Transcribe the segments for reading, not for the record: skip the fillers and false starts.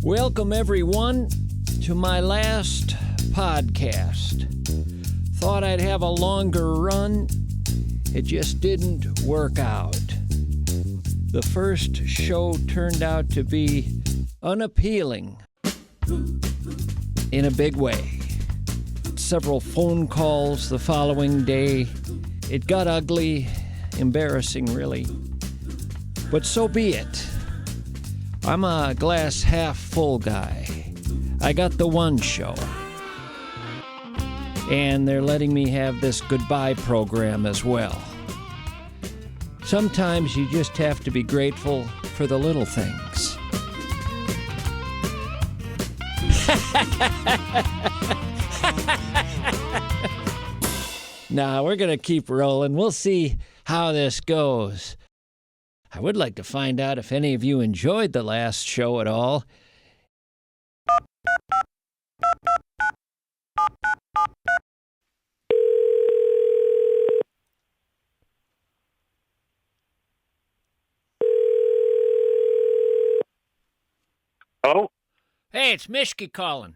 Welcome, everyone, to my last podcast. Thought I'd have a longer run. It just didn't work out. The first show turned out to be unappealing in a big way. Several phone calls the following day. It got ugly, embarrassing, really. But so be it. I'm a glass half full guy. I got the one show. And they're letting me have this goodbye program as well. Sometimes you just have to be grateful for the little things. Nah, we're going to keep rolling. We'll see how this goes. I would like to find out if any of you enjoyed the last show at all. Hello? Hey, it's Mischke calling.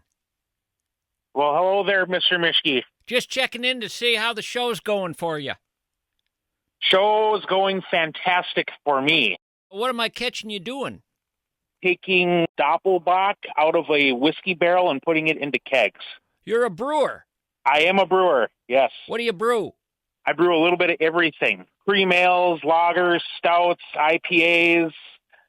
Well, hello there, Mr. Mischke. Just checking in to see how the show's going for you. Show's going fantastic for me. What am I catching you doing? Taking Doppelbock out of a whiskey barrel and putting it into kegs. You're a brewer. I am a brewer, yes. What do you brew? I brew a little bit of everything. Cream ales, lagers, stouts, IPAs.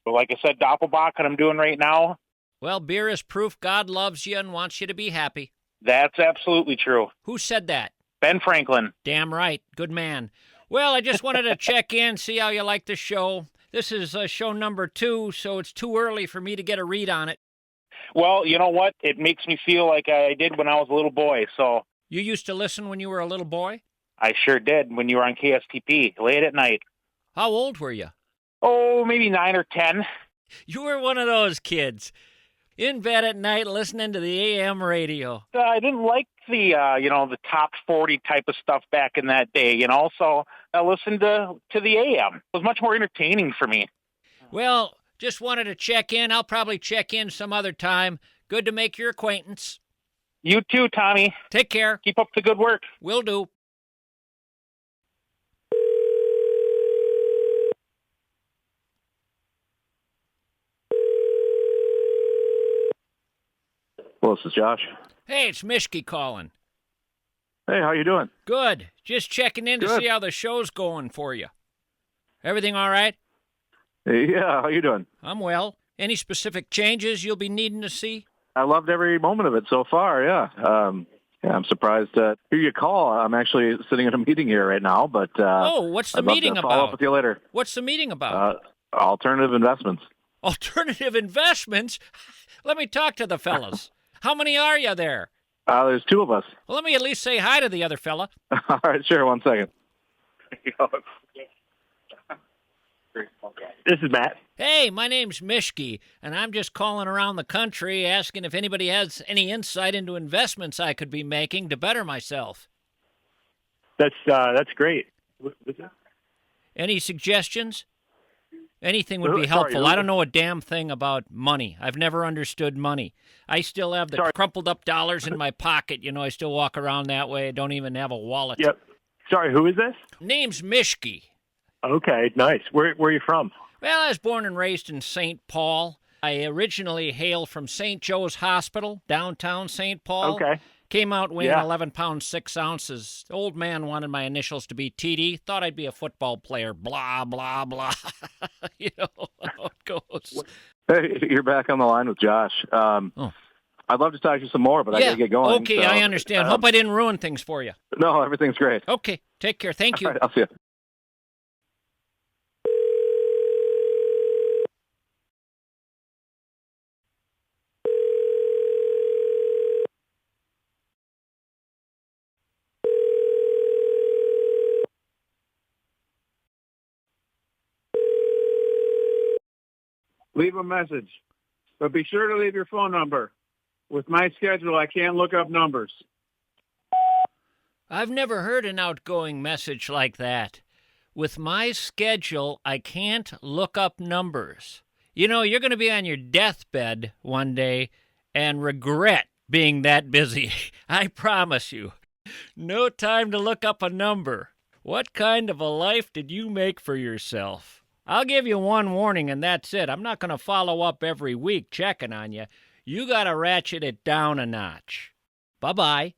Like I said, Doppelbock, that I'm doing right now. Well, beer is proof God loves you and wants you to be happy. That's absolutely true. Who said that? Ben Franklin. Damn right. Good man. Well, I just wanted to check in, see how you like the show. This is show number 2, so it's too early for me to get a read on it. Well, you know what? It makes me feel like I did when I was a little boy, so. You used to listen when you were a little boy? I sure did, when you were on KSTP, late at night. How old were you? Oh, maybe 9 or 10. You were one of those kids. In bed at night listening to the AM radio. I didn't like the, the top 40 type of stuff back in that day, so I listened to the AM. It was much more entertaining for me. Well, just wanted to check in. I'll probably check in some other time. Good to make your acquaintance. You too, Tommy. Take care. Keep up the good work. Will do. Well, this is Josh. Hey, it's Mischke calling. Hey, how you doing? Good. Just checking in to Good. see how the show's going for you. Everything all right? Yeah, how you doing? I'm well. Any specific changes you'll be needing to see? I loved every moment of it so far, yeah. I'm surprised to hear you call. I'm actually sitting at a meeting here right now, but what's the I'd love meeting to follow about? up with you later. What's the meeting about? Alternative investments. Alternative investments? Let me talk to the fellas. How many are you there? There's 2 of us. Well, let me at least say hi to the other fella. All right, sure, 1 second. This is Matt. Hey, my name's Mischke, and I'm just calling around the country asking if anybody has any insight into investments I could be making to better myself. That's great. Any suggestions? Anything would be Sorry, helpful. I don't know a damn thing about money. I've never understood money. I still have the crumpled up dollars in my pocket. I still walk around that way. I don't even have a wallet. Yep. Sorry, who is this? Name's Mischke. Okay, nice. Where are you from? Well, I was born and raised in St. Paul. I originally hail from St. Joe's Hospital, downtown St. Paul. Okay. Came out weighing 11 pounds, 6 ounces. The old man wanted my initials to be TD. Thought I'd be a football player. Blah, blah, blah. You know how it goes. Hey, you're back on the line with Josh. I'd love to talk to you some more, but I got to get going. Okay, so, I understand. Hope I didn't ruin things for you. No, everything's great. Okay, take care. Thank you. All right, I'll see you. Leave a message, but be sure to leave your phone number. With my schedule, I can't look up numbers. I've never heard an outgoing message like that. With my schedule, I can't look up numbers. You know, you're going to be on your deathbed one day and regret being that busy. I promise you. No time to look up a number. What kind of a life did you make for yourself? I'll give you one warning, and that's it. I'm not going to follow up every week checking on you. You got to ratchet it down a notch. Bye-bye.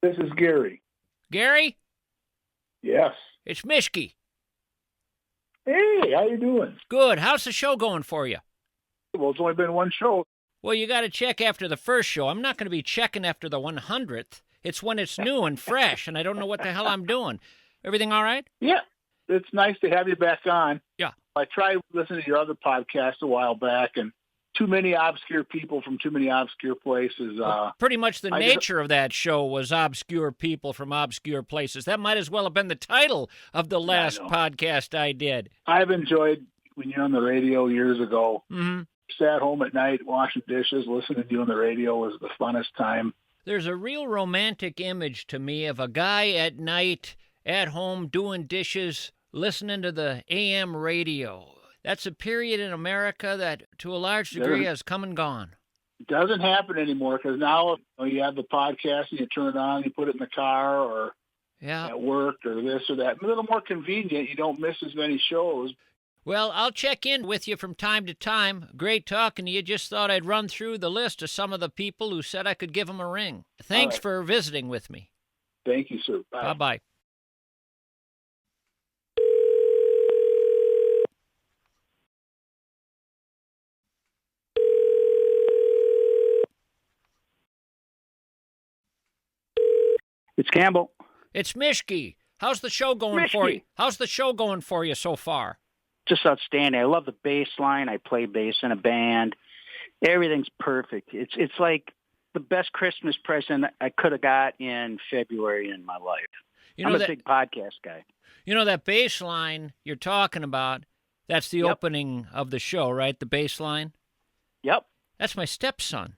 This is Gary. Gary? Yes. It's Mischke. Hey, how you doing? Good. How's the show going for you? Well, it's only been one show. Well, you got to check after the first show. I'm not going to be checking after the 100th. It's when it's new and fresh, and I don't know what the hell I'm doing. Everything all right? Yeah. It's nice to have you back on. Yeah. I tried listening to your other podcast a while back, and too many obscure people from too many obscure places. Pretty much the nature of that show was obscure people from obscure places. That might as well have been the title of the last podcast I did. I've enjoyed when you're on the radio years ago. Mm-hmm. Sat home at night washing dishes, listening to you on the radio was the funnest time. There's a real romantic image to me of a guy at night at home doing dishes, listening to the AM radio. That's a period in America that, to a large degree, has come and gone. It doesn't happen anymore because now you have the podcast and you turn it on, you put it in the car or at work or this or that. A little more convenient. You don't miss as many shows. Well, I'll check in with you from time to time. Great talking to you. Just thought I'd run through the list of some of the people who said I could give them a ring. Thanks for visiting with me. Thank you, sir. Bye. Bye-bye. It's Campbell. It's Mischke. How's the show going for you? How's the show going for you so far? Just outstanding. I love the bass line. I play bass in a band. Everything's perfect. It's like the best Christmas present I could have got in February in my life. I'm a big podcast guy. You know that bass line you're talking about, that's the opening of the show, right? The bass line? Yep. That's my stepson.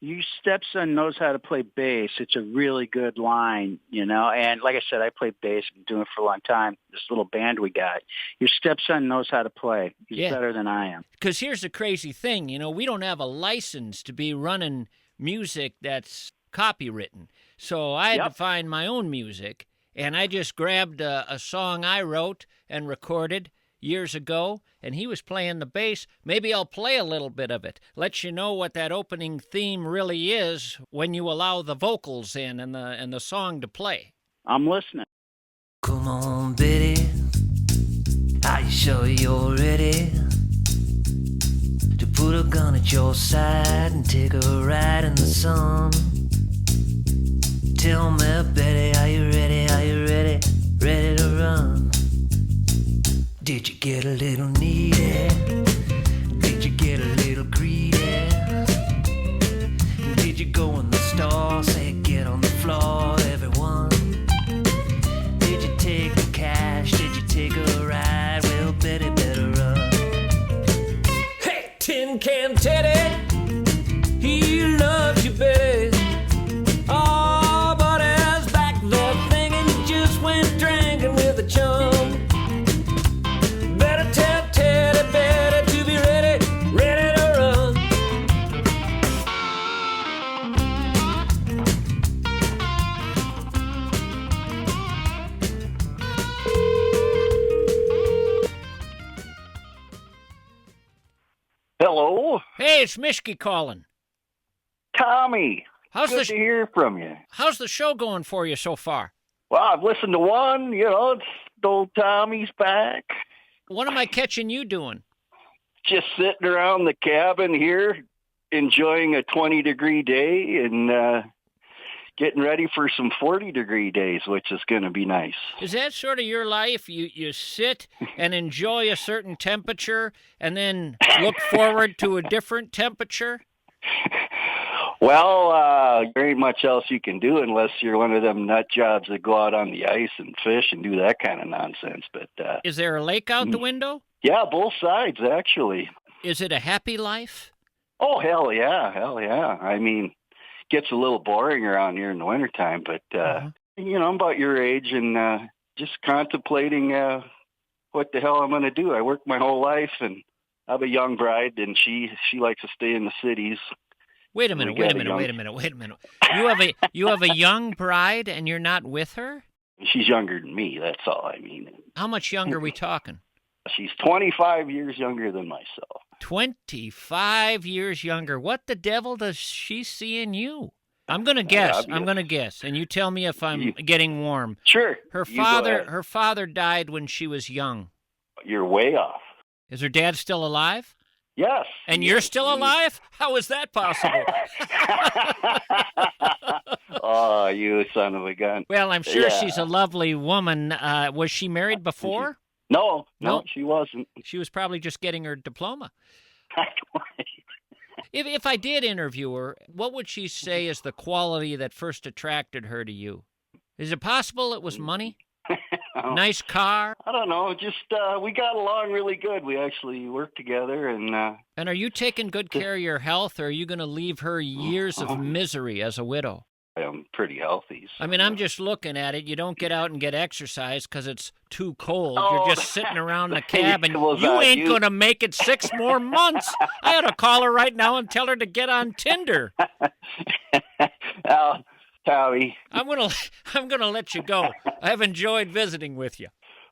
Your stepson knows how to play bass. It's a really good line, you know. And like I said, I play bass. I've been doing it for a long time. This little band we got. Your stepson knows how to play. He's better than I am. Because here's the crazy thing. You know, we don't have a license to be running music that's copywritten. So I had to find my own music. And I just grabbed a song I wrote and recorded years ago, and he was playing the bass. Maybe I'll play a little bit of it. Let you know what that opening theme really is when you allow the vocals in and the song to play. I'm listening. Come on, Betty, are you sure you're ready to put a gun at your side and take a ride in the sun? Tell me, Betty, are you ready, ready to run? Did you get a little needy? Did you get a little greedy? Did you go in the store, say get on the floor, everyone? Did you take the cash? Did you take a ride? Well, Betty better run. Hey, Tin Can Teddy, he loves you, Betty. Oh, but as back there thinking you just went drinking with a chum. Hello. Hey, it's Mischke calling. Tommy. Good to hear from you. How's the show going for you so far? Well, I've listened to one. You know, it's old Tommy's back. What am I catching you doing? Just sitting around the cabin here, enjoying a 20-degree day and getting ready for some 40-degree days, which is going to be nice. Is that sort of your life? You sit and enjoy a certain temperature and then look forward to a different temperature? Well, there ain't much else you can do unless you're one of them nut jobs that go out on the ice and fish and do that kind of nonsense. But is there a lake out the window? Yeah, both sides, actually. Is it a happy life? Oh, hell yeah. I mean, gets a little boring around here in the wintertime, but, you know, I'm about your age and just contemplating what the hell I'm going to do. I worked my whole life, and I have a young bride, and she likes to stay in the cities. Wait a minute. You have a young bride, and you're not with her? She's younger than me. That's all I mean. How much younger are we talking? She's 25 years younger than myself. 25 years younger. What the devil does she see in you? I'm going to guess. And you tell me if I'm getting warm. Sure. Her father died when she was young. You're way off. Is her dad still alive? Yes. And you're still alive? How is that possible? Oh, you son of a gun. Well, I'm sure she's a lovely woman. Was she married before? No, she wasn't. She was probably just getting her diploma. If I did interview her, what would she say is the quality that first attracted her to you? Is it possible it was money? Nice car? I don't know. Just we got along really good. We actually worked together. And are you taking good care of your health, or are you going to leave her years of misery as a widow? I'm pretty healthy. So. I mean, I'm just looking at it. You don't get out and get exercise because it's too cold. You're just sitting around the cabin. You ain't going to make it 6 more months. I ought to call her right now and tell her to get on Tinder. Howie. I'm gonna let you go. I've enjoyed visiting with you.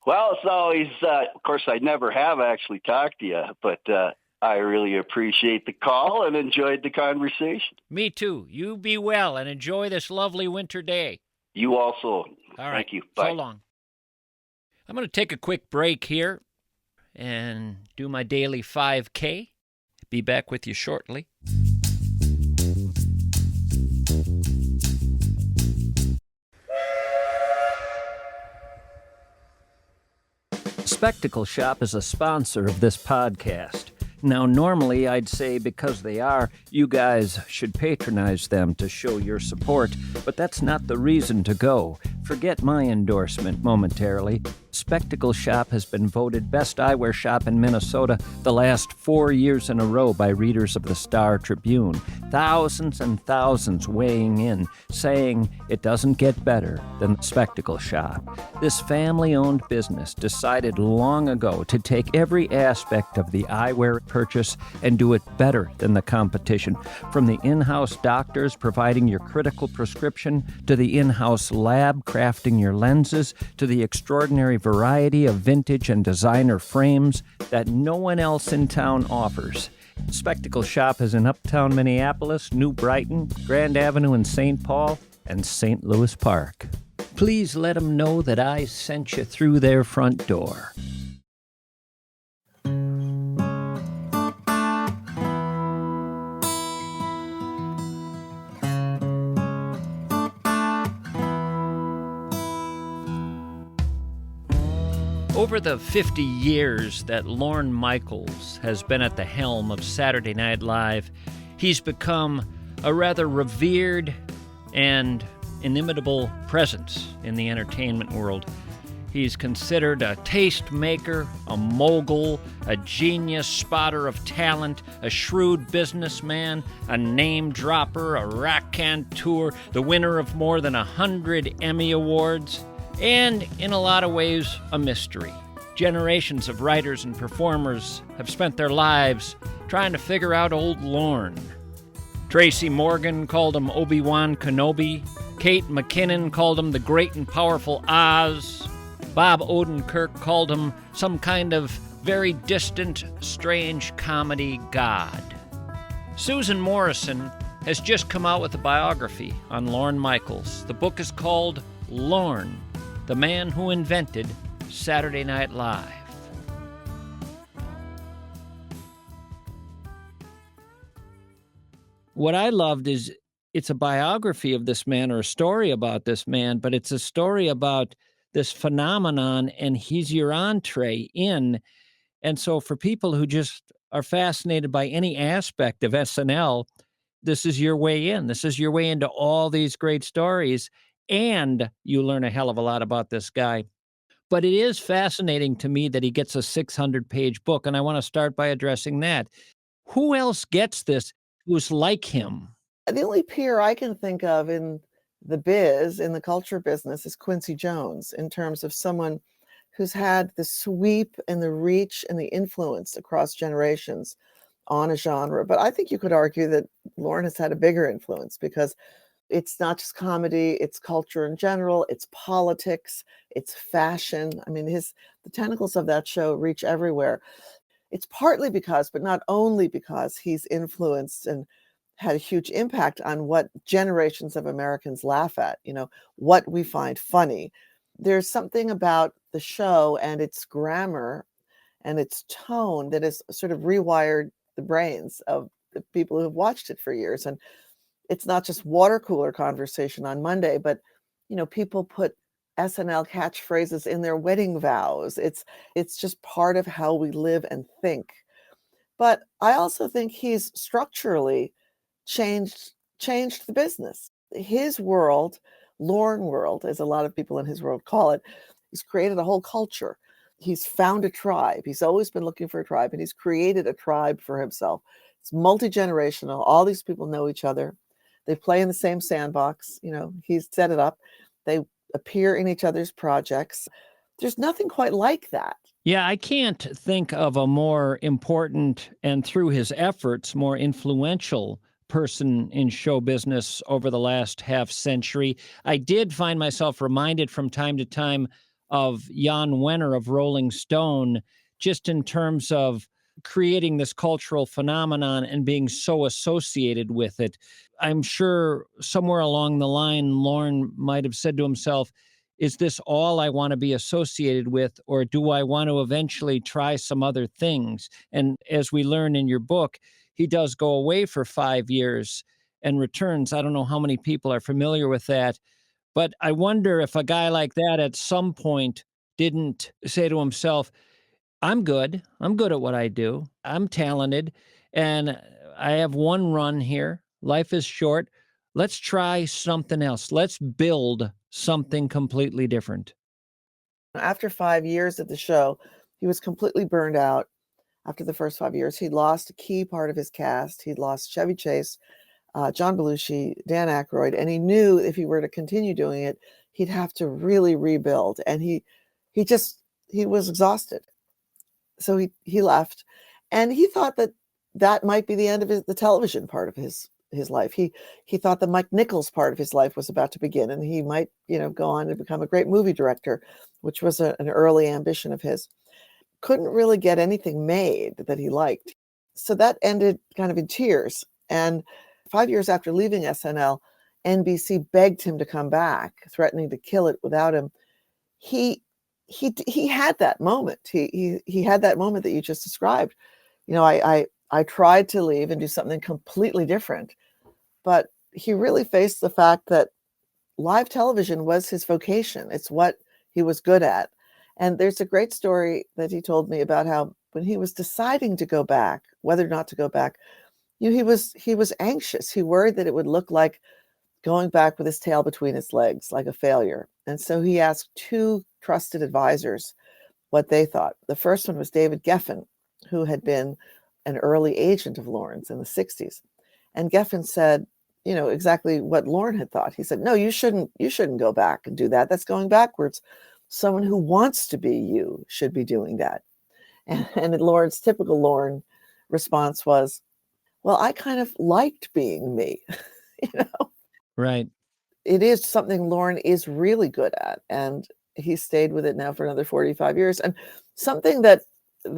Well, it's always, of course, I never have actually talked to you, but I really appreciate the call and enjoyed the conversation. Me too. You be well and enjoy this lovely winter day. You also. All right. Thank you. Bye. So long. I'm going to take a quick break here and do my daily 5K. Be back with you shortly. Spectacle Shop is a sponsor of this podcast. Now, normally I'd say because they are, you guys should patronize them to show your support, but that's not the reason to go. Forget my endorsement momentarily. Spectacle Shop has been voted Best Eyewear Shop in Minnesota the last 4 years in a row by readers of the Star Tribune. Thousands and thousands weighing in, saying it doesn't get better than Spectacle Shop. This family-owned business decided long ago to take every aspect of the eyewear purchase and do it better than the competition. From the in-house doctors providing your critical prescription, to the in-house lab crafting your lenses, to the extraordinary variety of vintage and designer frames that no one else in town offers. Spectacle Shop is in Uptown Minneapolis, New Brighton, Grand Avenue in St. Paul, and St. Louis Park. Please let them know that I sent you through their front door. Over the 50 years that Lorne Michaels has been at the helm of Saturday Night Live, he's become a rather revered and inimitable presence in the entertainment world. He's considered a tastemaker, a mogul, a genius spotter of talent, a shrewd businessman, a name dropper, a raconteur, the winner of more than 100 Emmy Awards, and in a lot of ways, a mystery. Generations of writers and performers have spent their lives trying to figure out old Lorne. Tracy Morgan called him Obi-Wan Kenobi. Kate McKinnon called him the great and powerful Oz. Bob Odenkirk called him some kind of very distant, strange comedy god. Susan Morrison has just come out with a biography on Lorne Michaels. The book is called Lorne, the Man Who Invented Saturday Night Live. What I loved is it's a biography of this man, or a story about this man, but it's a story about this phenomenon, and he's your entree in. And so for people who just are fascinated by any aspect of SNL, this is your way in. This is your way into all these great stories, and you learn a hell of a lot about this guy. But it is fascinating to me that he gets a 600-page book, and I want to start by addressing that. Who else gets this who's like him? The only peer I can think of in the biz, in the culture business, is Quincy Jones, in terms of someone who's had the sweep and the reach and the influence across generations on a genre. But I think you could argue that Lorne has had a bigger influence because it's not just comedy, it's culture in general, it's politics, it's fashion. I mean, the tentacles of that show reach everywhere. It's partly because, but not only because, he's influenced and had a huge impact on what generations of Americans laugh at, what we find funny. There's something about the show and its grammar and its tone that has sort of rewired the brains of the people who have watched it for years. And it's not just water cooler conversation on Monday, but people put SNL catchphrases in their wedding vows. It's just part of how we live and think. But I also think he's structurally changed the business. His world, Lorne world, as a lot of people in his world call it, he's created a whole culture. He's found a tribe. He's always been looking for a tribe, and he's created a tribe for himself. It's multi-generational. All these people know each other. They play in the same sandbox. He's set it up. They appear in each other's projects. There's nothing quite like that. Yeah, I can't think of a more important and, through his efforts, more influential person in show business over the last half century. I did find myself reminded from time to time of Jan Wenner of Rolling Stone, just in terms of creating this cultural phenomenon and being so associated with it. I'm sure somewhere along the line, Lorne might have said to himself, is this all I want to be associated with, or do I want to eventually try some other things? And as we learn in your book, he does go away for 5 years and returns. I don't know how many people are familiar with that, but I wonder if a guy like that at some point didn't say to himself, I'm good. I'm good at what I do. I'm talented, and I have one run here. Life is short. Let's try something else. Let's build something completely different. After 5 years at the show, he was completely burned out. After the first 5 years, he'd lost a key part of his cast. He'd lost Chevy Chase, John Belushi, Dan Aykroyd, and he knew if he were to continue doing it, he'd have to really rebuild. And he was exhausted. So he left, and he thought that might be the end of the television part of his life. He thought the Mike Nichols part of his life was about to begin, and he might go on to become a great movie director, which was an early ambition of his. Couldn't really get anything made that he liked, so that ended kind of in tears. And 5 years after leaving SNL, NBC begged him to come back, threatening to kill it without him. He had that moment. He had that moment that you just described. I tried to leave and do something completely different, but he really faced the fact that live television was his vocation. It's what he was good at. And there's a great story that he told me about how when he was deciding to go back, whether or not to go back, he was anxious. He worried that it would look like going back with his tail between his legs, like a failure. And so he asked two trusted advisors what they thought. The first one was David Geffen, who had been an early agent of Lorne's in the 60s. And Geffen said, exactly what Lorne had thought. He said, no, you shouldn't go back and do that. That's going backwards. Someone who wants to be you should be doing that. And Lorne's typical Lorne response was, well, I kind of liked being me, Right. It is something Lorne is really good at, and he stayed with it now for another 45 years. And something that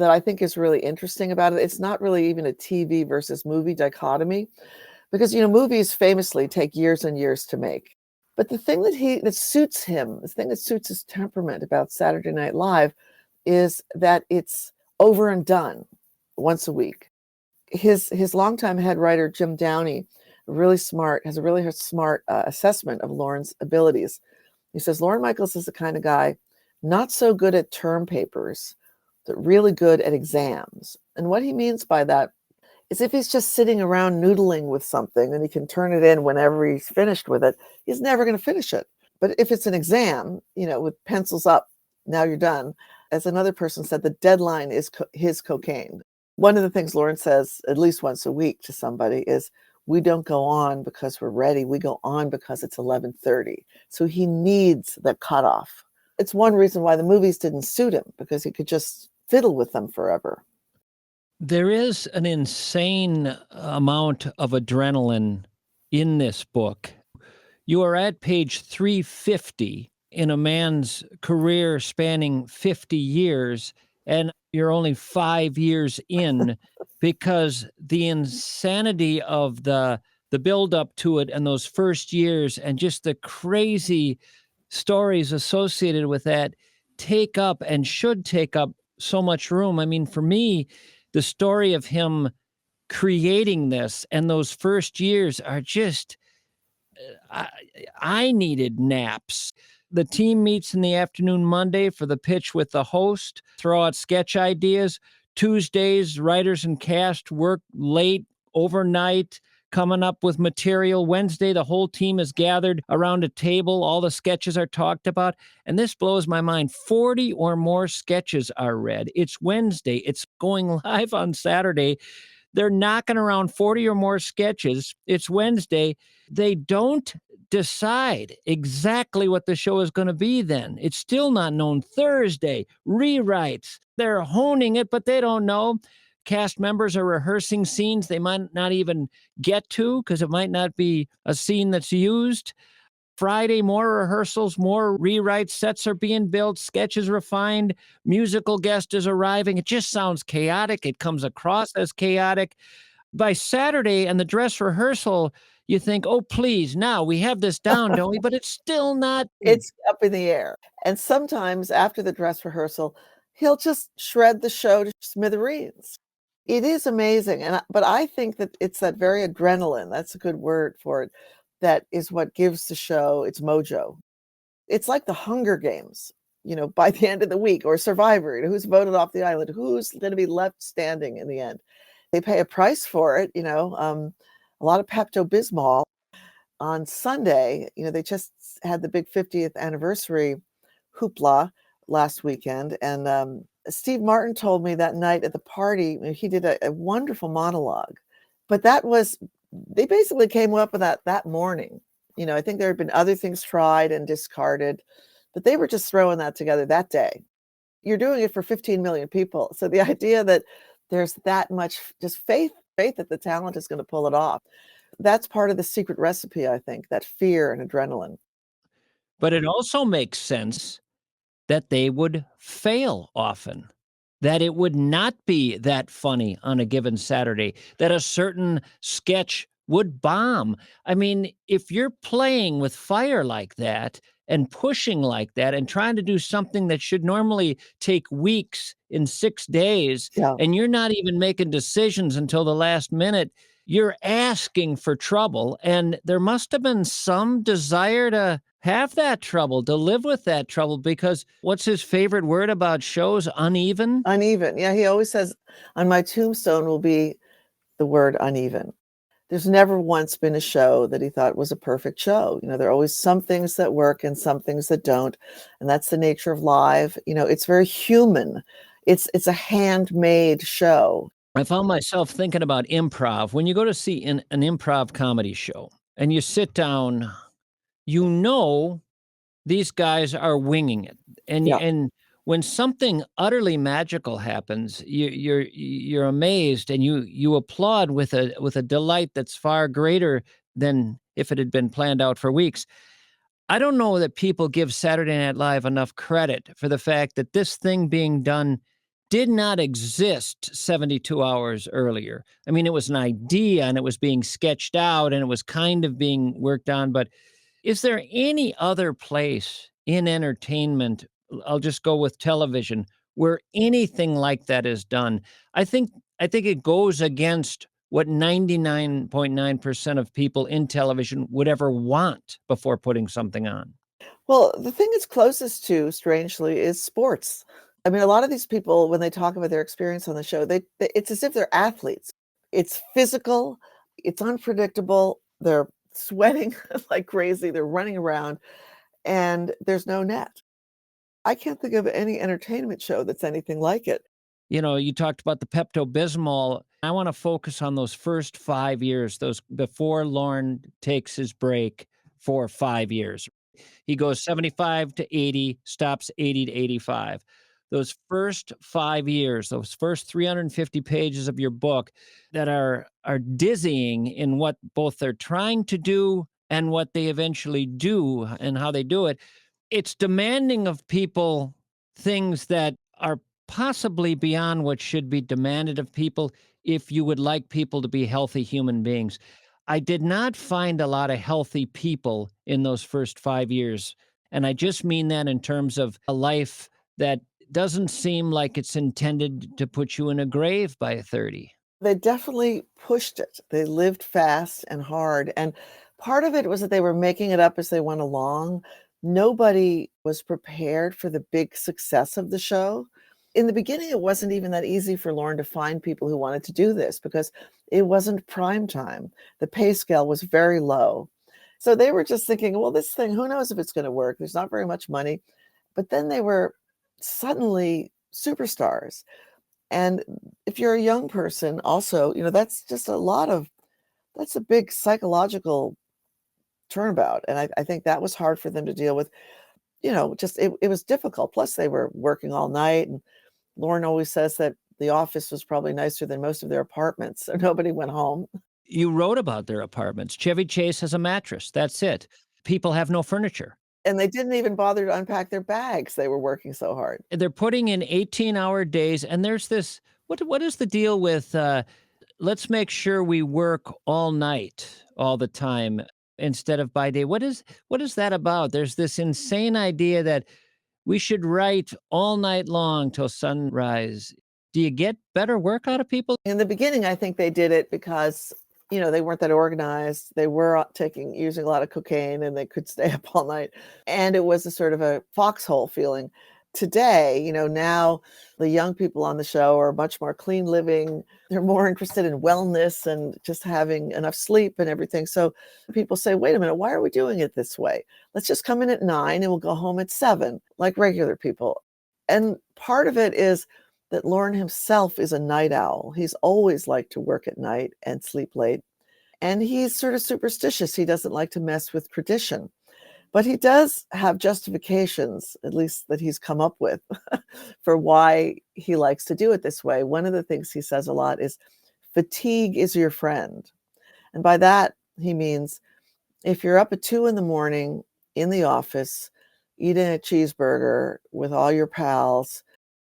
I think is really interesting about it, it's not really even a TV versus movie dichotomy, because movies famously take years and years to make. But the thing that suits him, the thing that suits his temperament about Saturday Night Live, is that it's over and done once a week. His longtime head writer Jim Downey has a really smart assessment of Lorne's abilities. He says Lorne Michaels is the kind of guy not so good at term papers, but really good at exams. And what he means by that is if he's just sitting around noodling with something and he can turn it in whenever he's finished with it, he's never going to finish it. But if it's an exam, with pencils up, now you're done. As another person said, the deadline is his cocaine. One of the things Lorne says at least once a week to somebody is, we don't go on because we're ready. We go on because it's 11:30. So he needs the cutoff. It's one reason why the movies didn't suit him, because he could just fiddle with them forever. There is an insane amount of adrenaline in this book. You are at page 350 in a man's career spanning 50 years, and you're only 5 years in because the insanity of the build up to it and those first years and just the crazy stories associated with that take up and should take up so much room. I mean, for me, the story of him creating this and those first years are just, I needed naps. The team meets in the afternoon Monday for the pitch with the host, throw out sketch ideas. Tuesdays, writers and cast work late, overnight, coming up with material. Wednesday, the whole team is gathered around a table. All the sketches are talked about. And this blows my mind. 40 or more sketches are read. It's Wednesday. It's going live on Saturday. They're knocking around 40 or more sketches. It's Wednesday. They don't decide exactly what the show is going to be then. It's still not known. Thursday, rewrites. They're honing it, but they don't know. Cast members are rehearsing scenes they might not even get to because it might not be a scene that's used. Friday, more rehearsals, more rewrites, sets are being built, sketches refined, musical guest is arriving. It just sounds chaotic. It comes across as chaotic. By Saturday and the dress rehearsal, you think, oh, please, now we have this down, don't we? But it's still not. It's up in the air. And sometimes after the dress rehearsal, he'll just shred the show to smithereens. It is amazing. But I think that it's that very adrenaline, that's a good word for it, that is what gives the show its mojo. It's like the Hunger Games, by the end of the week, or Survivor, who's voted off the island, who's going to be left standing in the end. They pay a price for it, a lot of Pepto-Bismol. On Sunday, they just had the big 50th anniversary hoopla last weekend. And Steve Martin told me that night at the party, he did a wonderful monologue. But they basically came up with that morning. I think there had been other things tried and discarded, but they were just throwing that together that day. You're doing it for 15 million people. So the idea that there's that much just faith that the talent is going to pull it off, that's part of the secret recipe, I think, that fear and adrenaline. But it also makes sense that they would fail often, that it would not be that funny on a given Saturday, that a certain sketch would bomb. I mean, if you're playing with fire like that and pushing like that and trying to do something that should normally take weeks in 6 days, and you're not even making decisions until the last minute, you're asking for trouble. And there must have been some desire to have that trouble, to live with that trouble, because what's his favorite word about shows? Uneven? Uneven. Yeah, he always says, on my tombstone will be the word uneven. There's never once been a show that he thought was a perfect show. There are always some things that work and some things that don't. And that's the nature of live. It's very human. It's a handmade show. I found myself thinking about improv. When you go to see an improv comedy show and you sit down, these guys are winging it. And when something utterly magical happens, you're amazed and you applaud with a delight that's far greater than if it had been planned out for weeks. I don't know that people give Saturday Night Live enough credit for the fact that this thing being done did not exist 72 hours earlier. I mean, it was an idea and it was being sketched out and it was kind of being worked on. But is there any other place in entertainment, I'll just go with television, where anything like that is done? I think it goes against what 99.9% of people in television would ever want before putting something on. Well, the thing it's closest to, strangely, is sports. I mean, a lot of these people, when they talk about their experience on the show, it's as if they're athletes. It's physical, it's unpredictable, they're sweating like crazy, they're running around, and there's no net. I can't think of any entertainment show that's anything like it. You talked about the Pepto-Bismol. I want to focus on those first 5 years, those before Lorne takes his break for 5 years. He goes 75 to 80, stops 80 to 85. Those first 5 years, those first 350 pages of your book that are dizzying in what both they're trying to do and what they eventually do and how they do it. It's demanding of people things that are possibly beyond what should be demanded of people if you would like people to be healthy human beings. I did not find a lot of healthy people in those first 5 years. And I just mean that in terms of a life that doesn't seem like it's intended to put you in a grave by 30. They definitely pushed it. They lived fast and hard. And part of it was that they were making it up as they went along. Nobody was prepared for the big success of the show. In the beginning, it wasn't even that easy for Lorne to find people who wanted to do this because it wasn't prime time. The pay scale was very low. So they were just thinking, well, this thing, who knows if it's going to work? There's not very much money. But then they were suddenly superstars. And if you're a young person, also, that's just that's a big psychological turnabout. And I think that was hard for them to deal with. Just it was difficult. Plus, they were working all night. And Lorne always says that the office was probably nicer than most of their apartments. So nobody went home. You wrote about their apartments. Chevy Chase has a mattress. That's it. People have no furniture. And they didn't even bother to unpack their bags. They were working so hard. They're putting in 18-hour days. And there's this, what is the deal with, let's make sure we work all night, all the time, instead of by day? What is that about? There's this insane idea that we should write all night long till sunrise. Do you get better work out of people? In the beginning, I think they did it because they weren't that organized. They were using a lot of cocaine and they could stay up all night. And it was a sort of a foxhole feeling. Today, now the young people on the show are much more clean living. They're more interested in wellness and just having enough sleep and everything. So people say, wait a minute, why are we doing it this way? Let's just come in at 9 and we'll go home at 7, like regular people. And part of it is that Lorne himself is a night owl. He's always liked to work at night and sleep late. And he's sort of superstitious. He doesn't like to mess with tradition. But he does have justifications, at least that he's come up with, for why he likes to do it this way. One of the things he says a lot is, fatigue is your friend. And by that, he means if you're up at 2 a.m. in the office, eating a cheeseburger with all your pals,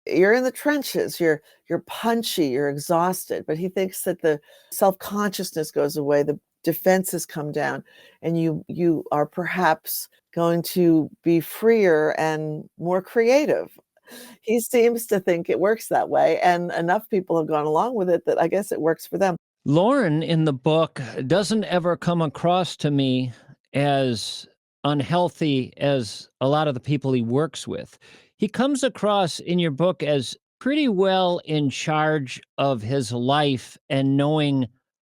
you're in the trenches, you're punchy, you're exhausted, but he thinks that the self-consciousness goes away, the defenses come down, and you are perhaps going to be freer and more creative. He seems to think it works that way, and enough people have gone along with it that I guess it works for them. Lorne in the book doesn't ever come across to me as unhealthy as a lot of the people he works with. He comes across in your book as pretty well in charge of his life and knowing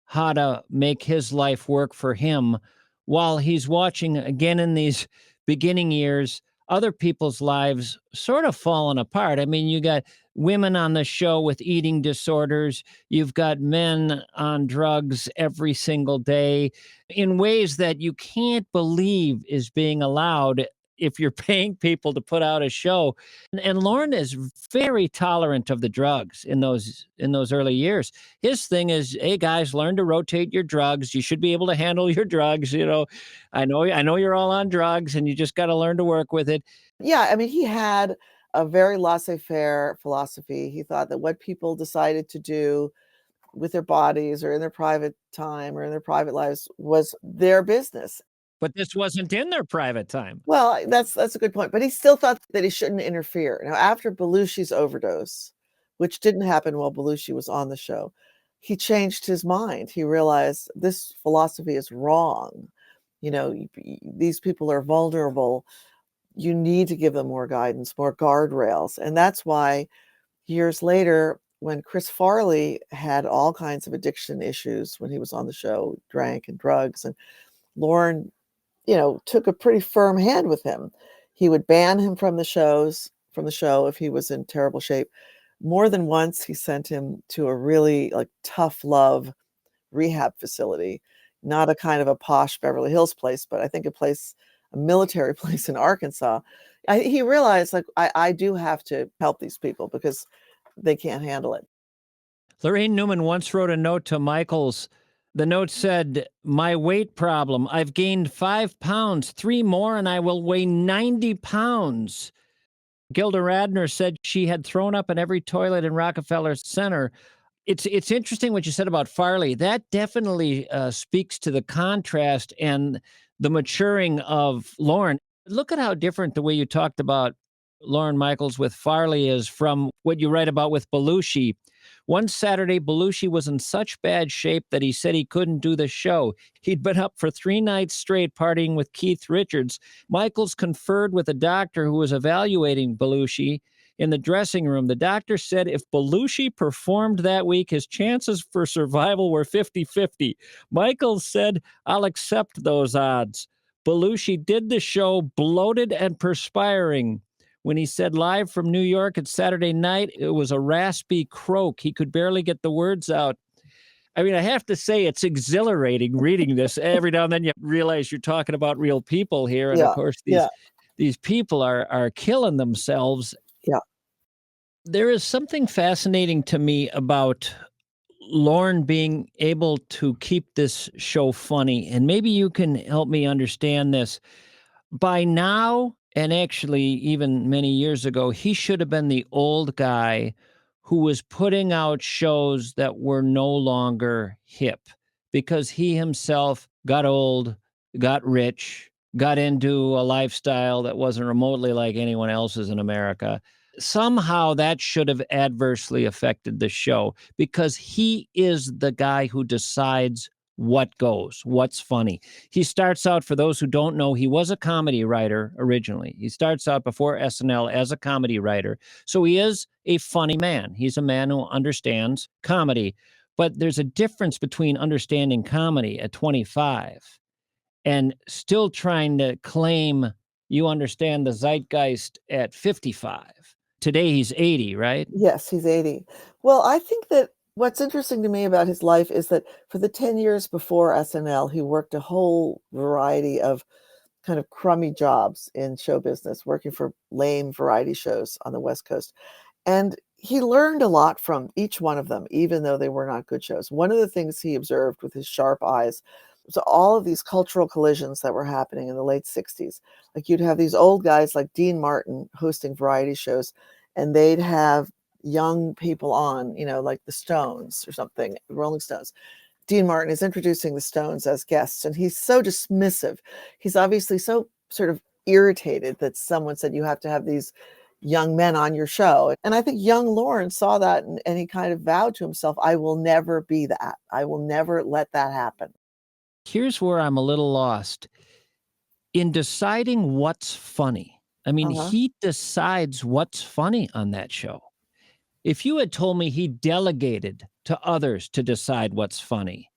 how to make his life work for him while he's watching, again, in these beginning years, other people's lives sort of falling apart. I mean, you got women on the show with eating disorders. You've got men on drugs every single day in ways that you can't believe is being allowed if you're paying people to put out a show. And Lorne is very tolerant of the drugs in those early years. His thing is, hey guys, learn to rotate your drugs. You should be able to handle your drugs. I know you're all on drugs and you just got to learn to work with it. Yeah, I mean, he had a very laissez-faire philosophy. He thought that what people decided to do with their bodies or in their private time or in their private lives was their business. But this wasn't in their private time. Well, that's a good point. But he still thought that he shouldn't interfere. Now, after Belushi's overdose, which didn't happen while Belushi was on the show, he changed his mind. He realized this philosophy is wrong. These people are vulnerable. You need to give them more guidance, more guardrails. And that's why years later, when Chris Farley had all kinds of addiction issues when he was on the show, drank and drugs, and Lorne took a pretty firm hand with him. He would ban him from the show if he was in terrible shape. More than once, he sent him to a really tough love rehab facility, not a kind of a posh Beverly Hills place, but I think a place a military place in Arkansas. He realized, like, I do have to help these people because they can't handle it. Lorraine Newman once wrote a note to Michaels. The note said, "My weight problem. I've gained 5 pounds, 3 more, and I will weigh 90 pounds." Gilda Radner said she had thrown up in every toilet in Rockefeller Center. It's interesting what you said about Farley. That definitely speaks to the contrast and the maturing of Lorne. Look at how different the way you talked about Lorne Michaels with Farley is from what you write about with Belushi. One Saturday, Belushi was in such bad shape that he said he couldn't do the show. He'd been up for 3 nights straight partying with Keith Richards. Michaels conferred with a doctor who was evaluating Belushi in the dressing room. The doctor said if Belushi performed that week, his chances for survival were 50-50. Michaels said, "I'll accept those odds." Belushi did the show bloated and perspiring. When he said live from New York at Saturday night, it was a raspy croak. He could barely get the words out. I mean, I have to say it's exhilarating reading this. Every now and then you realize you're talking about real people here. And of course, these people are killing themselves. Yeah. There is something fascinating to me about Lorne being able to keep this show funny. And maybe you can help me understand this. By now, and actually even many years ago, he should have been the old guy who was putting out shows that were no longer hip because he himself got old, got rich, got into a lifestyle that wasn't remotely like anyone else's in America. Somehow that should have adversely affected the show because he is the guy who decides what goes, what's funny. He starts out, for those who don't know, he was a comedy writer originally. He starts out before SNL as a comedy writer. So he is a funny man. He's a man who understands comedy. But there's a difference between understanding comedy at 25 and still trying to claim you understand the zeitgeist at 55. Today he's 80, right? Yes, he's 80. Well, I think that what's interesting to me about his life is that for the 10 years before SNL, he worked a whole variety of kind of crummy jobs in show business, working for lame variety shows on the West Coast. And he learned a lot from each one of them, even though they were not good shows. One of the things he observed with his sharp eyes was all of these cultural collisions that were happening in the late 60s. Like you'd have these old guys like Dean Martin hosting variety shows, and they'd have young people on, like the Stones or something, Rolling Stones. Dean Martin is introducing the Stones as guests, and he's so dismissive. He's obviously so sort of irritated that someone said you have to have these young men on your show. And I think young Lorne saw that, and he kind of vowed to himself, I will never be that. I will never let that happen. Here's where I'm a little lost. In deciding what's funny, I mean, he decides what's funny on that show. If you had told me he delegated to others to decide what's funny,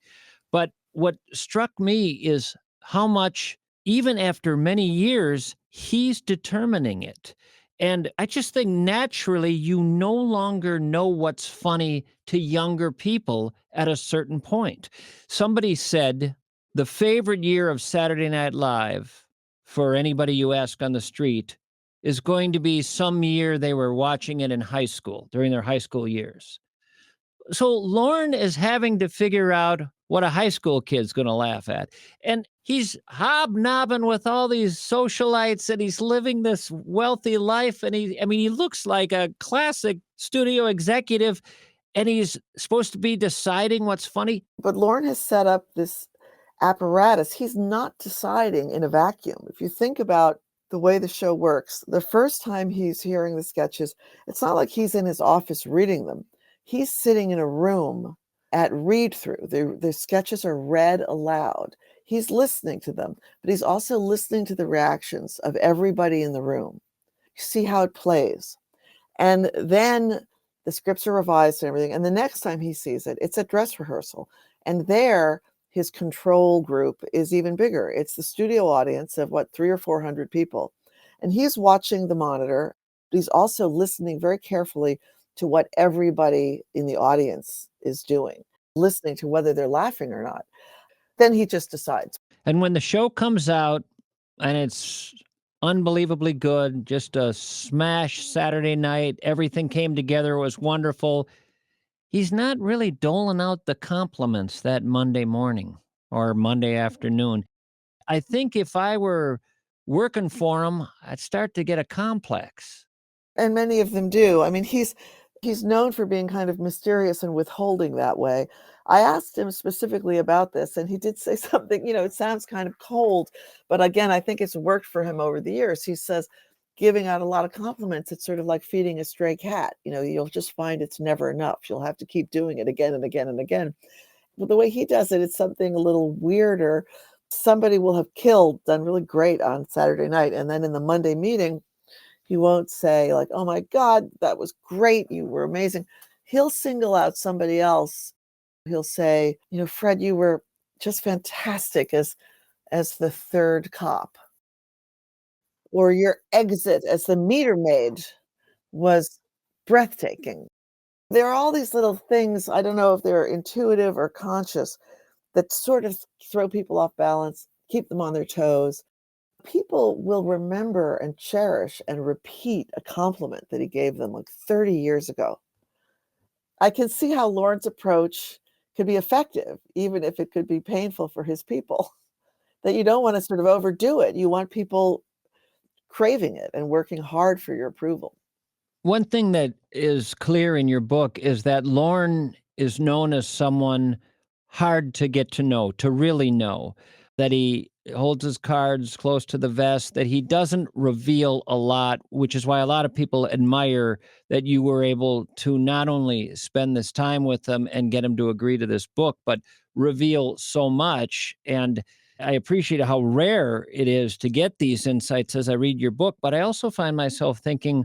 but what struck me is how much, even after many years, he's determining it. And I just think naturally you no longer know what's funny to younger people at a certain point. Somebody said the favorite year of Saturday Night Live for anybody you ask on the street is going to be some year they were watching it in high school, during their high school years. So Lorne is having to figure out what a high school kid's going to laugh at. And he's hobnobbing with all these socialites, and he's living this wealthy life. And he looks like a classic studio executive, and he's supposed to be deciding what's funny. But Lorne has set up this apparatus. He's not deciding in a vacuum. If you think about the way the show works, the first time he's hearing the sketches, it's not like he's in his office reading them. He's sitting in a room at read-through. The sketches are read aloud. He's listening to them, but he's also listening to the reactions of everybody in the room. You see how it plays. And then the scripts are revised and everything. And the next time he sees it, it's a dress rehearsal. And there, his control group is even bigger. It's the studio audience of 300 or 400 people. And he's watching the monitor. But he's also listening very carefully to what everybody in the audience is doing, listening to whether they're laughing or not. Then he just decides. And when the show comes out, and it's unbelievably good. Just a smash Saturday night. Everything came together. It was wonderful. He's not really doling out the compliments that Monday morning or Monday afternoon. I think if I were working for him, I'd start to get a complex. And many of them do. I mean, he's known for being kind of mysterious and withholding that way. I asked him specifically about this, and he did say something, it sounds kind of cold, but again, I think it's worked for him over the years. He says giving out a lot of compliments, it's sort of like feeding a stray cat. You'll just find it's never enough. You'll have to keep doing it again and again and again. But the way he does it, it's something a little weirder. Somebody will have done really great on Saturday night, and then in the Monday meeting, he won't say like, "Oh my God, that was great. You were amazing." He'll single out somebody else. He'll say, "Fred, you were just fantastic as the third cop." Or your exit as the meter maid was breathtaking. There are all these little things, I don't know if they're intuitive or conscious, that sort of throw people off balance, keep them on their toes. People will remember and cherish and repeat a compliment that he gave them like 30 years ago. I can see how Lorne's approach could be effective, even if it could be painful for his people. That you don't want to sort of overdo it. You want people craving it and working hard for your approval. One thing that is clear in your book is that Lorne is known as someone hard to get to know, to really know, that he holds his cards close to the vest, that he doesn't reveal a lot, which is why a lot of people admire that you were able to not only spend this time with him and get him to agree to this book, but reveal so much. And I appreciate how rare it is to get these insights as I read your book, but I also find myself thinking,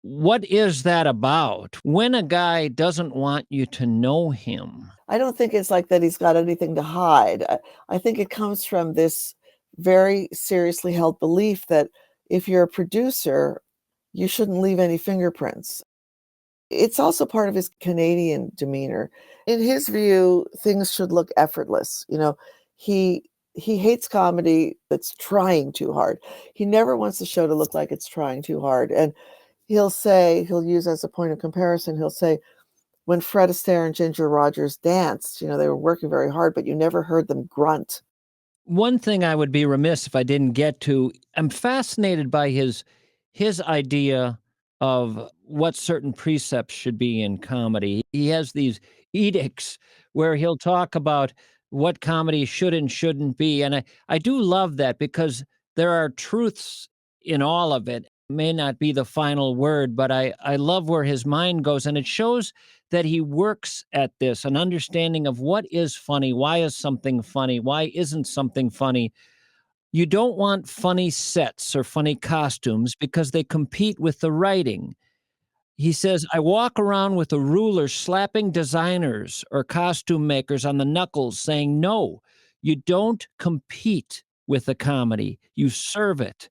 what is that about? When a guy doesn't want you to know him? I don't think it's like that he's got anything to hide. I think it comes from this very seriously held belief that if you're a producer, you shouldn't leave any fingerprints. It's also part of his Canadian demeanor. In his view, things should look effortless. He hates comedy that's trying too hard. He never wants the show to look like it's trying too hard. And he'll use as a point of comparison, he'll say, when Fred Astaire and Ginger Rogers danced, they were working very hard, but you never heard them grunt. One thing I would be remiss if I didn't get to, I'm fascinated by his idea of what certain precepts should be in comedy. He has these edicts where he'll talk about what comedy should and shouldn't be. And I do love that because there are truths in all of it. May not be the final word, but I love where his mind goes. And it shows that he works at this, an understanding of what is funny, why is something funny, why isn't something funny. You don't want funny sets or funny costumes because they compete with the writing. He says, I walk around with a ruler slapping designers or costume makers on the knuckles saying, no, you don't compete with the comedy, you serve it.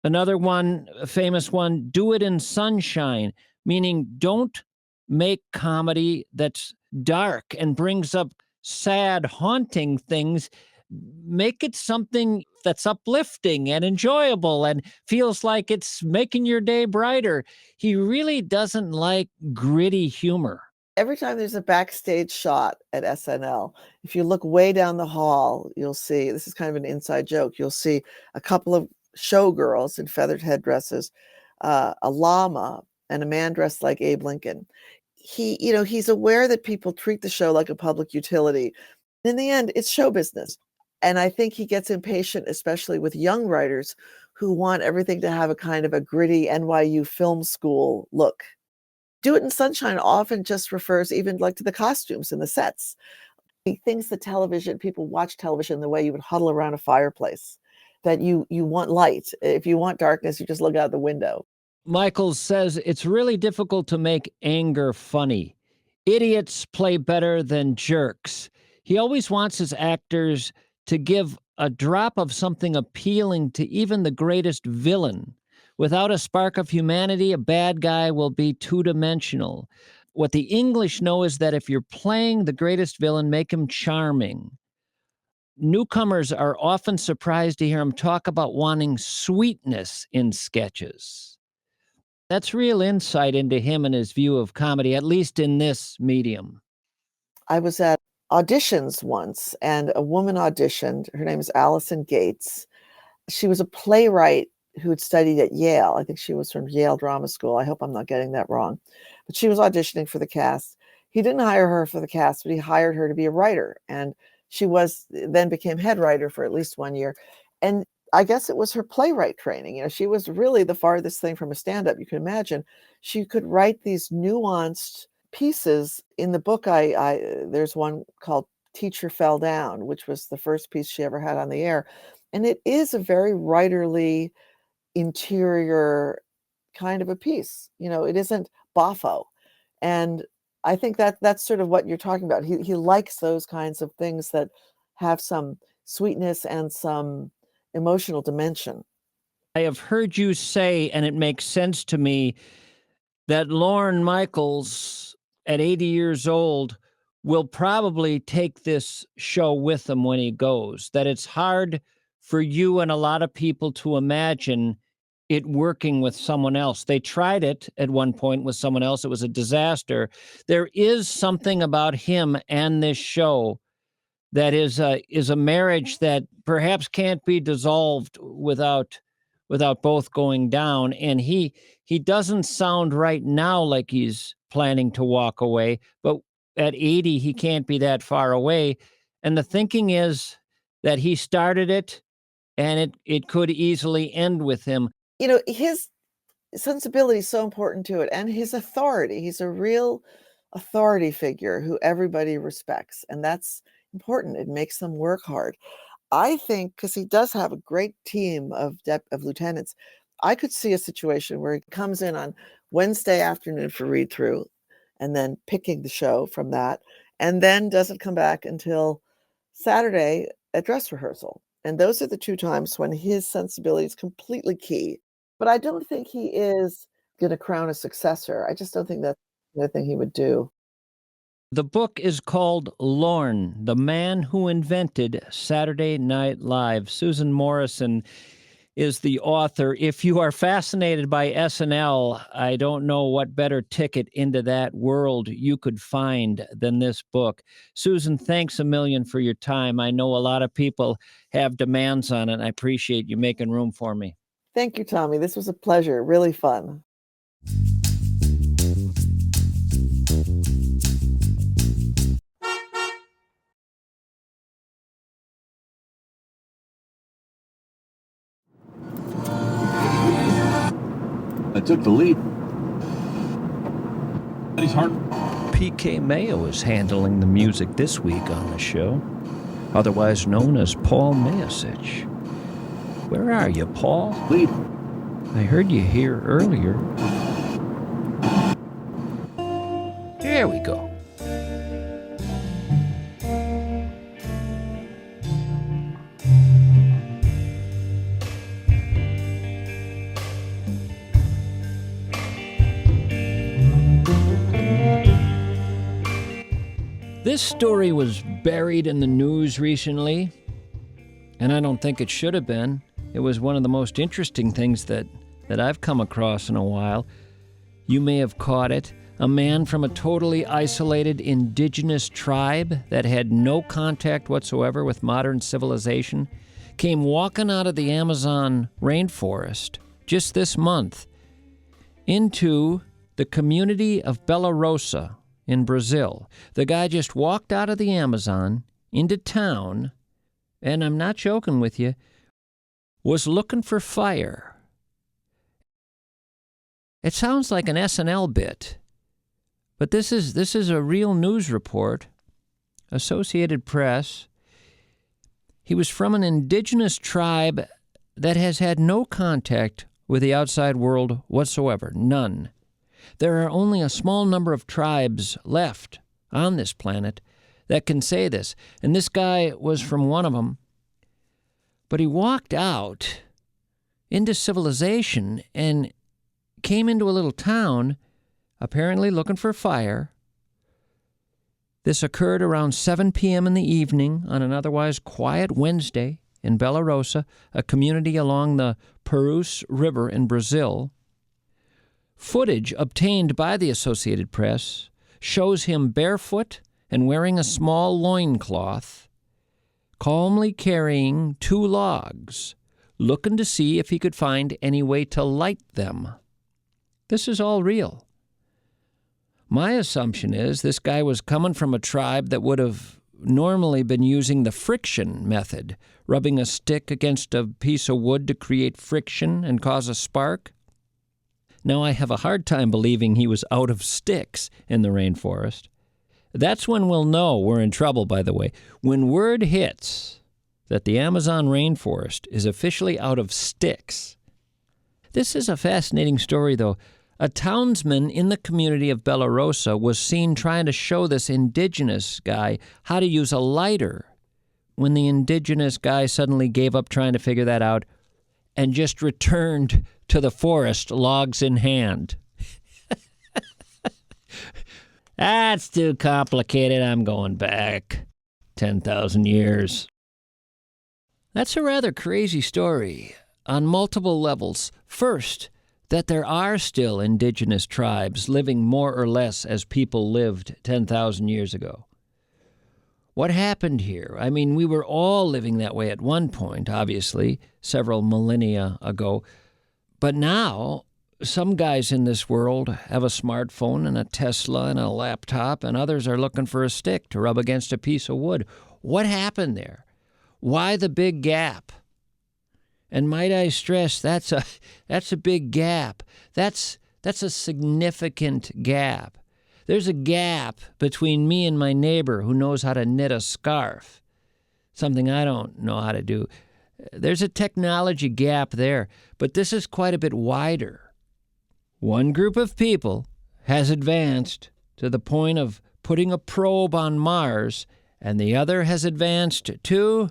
Another one, a famous one, do it in sunshine, meaning don't make comedy that's dark and brings up sad, haunting things. Make it something that's uplifting and enjoyable and feels like it's making your day brighter. He really doesn't like gritty humor. Every time there's a backstage shot at SNL, if you look way down the hall, you'll see, this is kind of an inside joke, you'll see a couple of showgirls in feathered headdresses, a llama, and a man dressed like Abe Lincoln. He's aware that people treat the show like a public utility. In the end, it's show business. And I think he gets impatient, especially with young writers who want everything to have a kind of a gritty NYU film school look. Do it in sunshine often just refers even like to the costumes and the sets. He thinks that people watch television the way you would huddle around a fireplace, that you want light. If you want darkness, you just look out the window. Michaels says it's really difficult to make anger funny. Idiots play better than jerks. He always wants his actors to give a drop of something appealing to even the greatest villain. Without a spark of humanity, a bad guy will be two-dimensional. What the English know is that if you're playing the greatest villain, make him charming. newcomers are often surprised to hear him talk about wanting sweetness in sketches. That's real insight into him and his view of comedy, at least in this medium. I was at auditions once, and a woman auditioned. Her name is Allison Gates. She was a playwright who had studied at Yale. I think she was from Yale Drama School. I hope I'm not getting that wrong. But she was auditioning for the cast. He didn't hire her for the cast, but he hired her to be a writer. And she then became head writer for at least 1 year. And I guess it was her playwright training. You know, she was really the farthest thing from a stand-up you can imagine. She could write these nuanced pieces. In the book, there's one called Teacher Fell Down, which was the first piece she ever had on the air. And it is a very writerly, interior kind of a piece. You know, it isn't boffo. And I think that's sort of what you're talking about. He likes those kinds of things that have some sweetness and some emotional dimension. I have heard you say, and it makes sense to me, that Lorne Michaels, at 80 years old, will probably take this show with him when he goes, that it's hard for you and a lot of people to imagine it working with someone else. They tried it at one point with someone else. It was a disaster. There is something about him and this show that is a marriage that perhaps can't be dissolved without both going down. And he doesn't sound right now like he's planning to walk away, but at 80, he can't be that far away. And the thinking is that he started it and it could easily end with him. You know, his sensibility is so important to it, and his authority. He's a real authority figure who everybody respects, and that's important. It makes them work hard. I think because he does have a great team of lieutenants, I could see a situation where he comes in on Wednesday afternoon for read through, and then picking the show from that, and then doesn't come back until Saturday at dress rehearsal. And those are the two times when his sensibility is completely key. But I don't think he is going to crown a successor. I just don't think that's the thing he would do. The book is called Lorne, The Man Who Invented Saturday Night Live. Susan Morrison is the author. If you are fascinated by SNL, I don't know what better ticket into that world you could find than this book. Susan, thanks a million for your time. I know a lot of people have demands on it. I appreciate you making room for me. Thank you, Tommy. This was a pleasure. Really fun. I took the lead. He's hard. PK Mayo is handling the music this week on the show, otherwise known as Paul Mayasich. Where are you, Paul? Lead. I heard you here earlier. There we go. This story was buried in the news recently, and I don't think it should have been. It was one of the most interesting things that I've come across in a while. You may have caught it. A man from a totally isolated indigenous tribe that had no contact whatsoever with modern civilization came walking out of the Amazon rainforest just this month into the community of Bela Rosa in Brazil. The guy just walked out of the Amazon into town, and I'm not joking with you, was looking for fire. It sounds like an SNL bit, but this is a real news report. Associated Press. He was from an indigenous tribe that has had no contact with the outside world whatsoever, none. There are only a small number of tribes left on this planet that can say this, and this guy was from one of them. But he walked out into civilization and came into a little town, apparently looking for fire. This occurred around 7 p.m. in the evening on an otherwise quiet Wednesday in Bela Rosa, a community along the Purus River in Brazil. Footage obtained by the Associated Press shows him barefoot and wearing a small loincloth, calmly carrying 2 logs, looking to see if he could find any way to light them. This is all real. My assumption is this guy was coming from a tribe that would have normally been using the friction method, rubbing a stick against a piece of wood to create friction and cause a spark. Now, I have a hard time believing he was out of sticks in the rainforest. That's when we'll know we're in trouble, by the way. When word hits that the Amazon rainforest is officially out of sticks. This is a fascinating story, though. A townsman in the community of Bela Rosa was seen trying to show this indigenous guy how to use a lighter when the indigenous guy suddenly gave up trying to figure that out and just returned to the forest, logs in hand. That's too complicated. I'm going back 10,000 years. That's a rather crazy story on multiple levels. First, that there are still indigenous tribes living more or less as people lived 10,000 years ago. What happened here? I mean, we were all living that way at one point, obviously, several millennia ago. But now, some guys in this world have a smartphone and a Tesla and a laptop, and others are looking for a stick to rub against a piece of wood. What happened there? Why the big gap? And might I stress, that's a big gap. That's a significant gap. There's a gap between me and my neighbor who knows how to knit a scarf, something I don't know how to do. There's a technology gap there, but this is quite a bit wider. One group of people has advanced to the point of putting a probe on Mars, and the other has advanced to...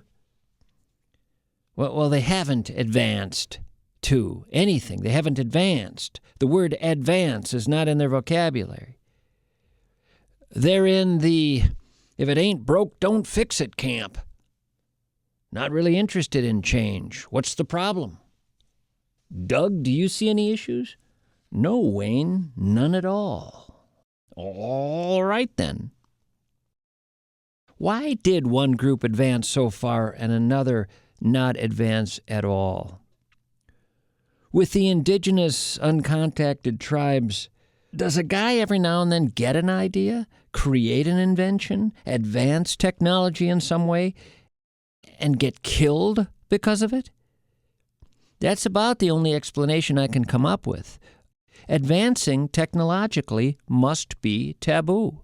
Well, they haven't advanced to anything. They haven't advanced. The word advance is not in their vocabulary. They're in the, if it ain't broke, don't fix it camp. Not really interested in change. What's the problem? Doug, do you see any issues? No, Wayne, none at all. All right, then. Why did one group advance so far and another not advance at all? With the indigenous, uncontacted tribes, does a guy every now and then get an idea, create an invention, advance technology in some way, and get killed because of it? That's about the only explanation I can come up with. Advancing technologically must be taboo.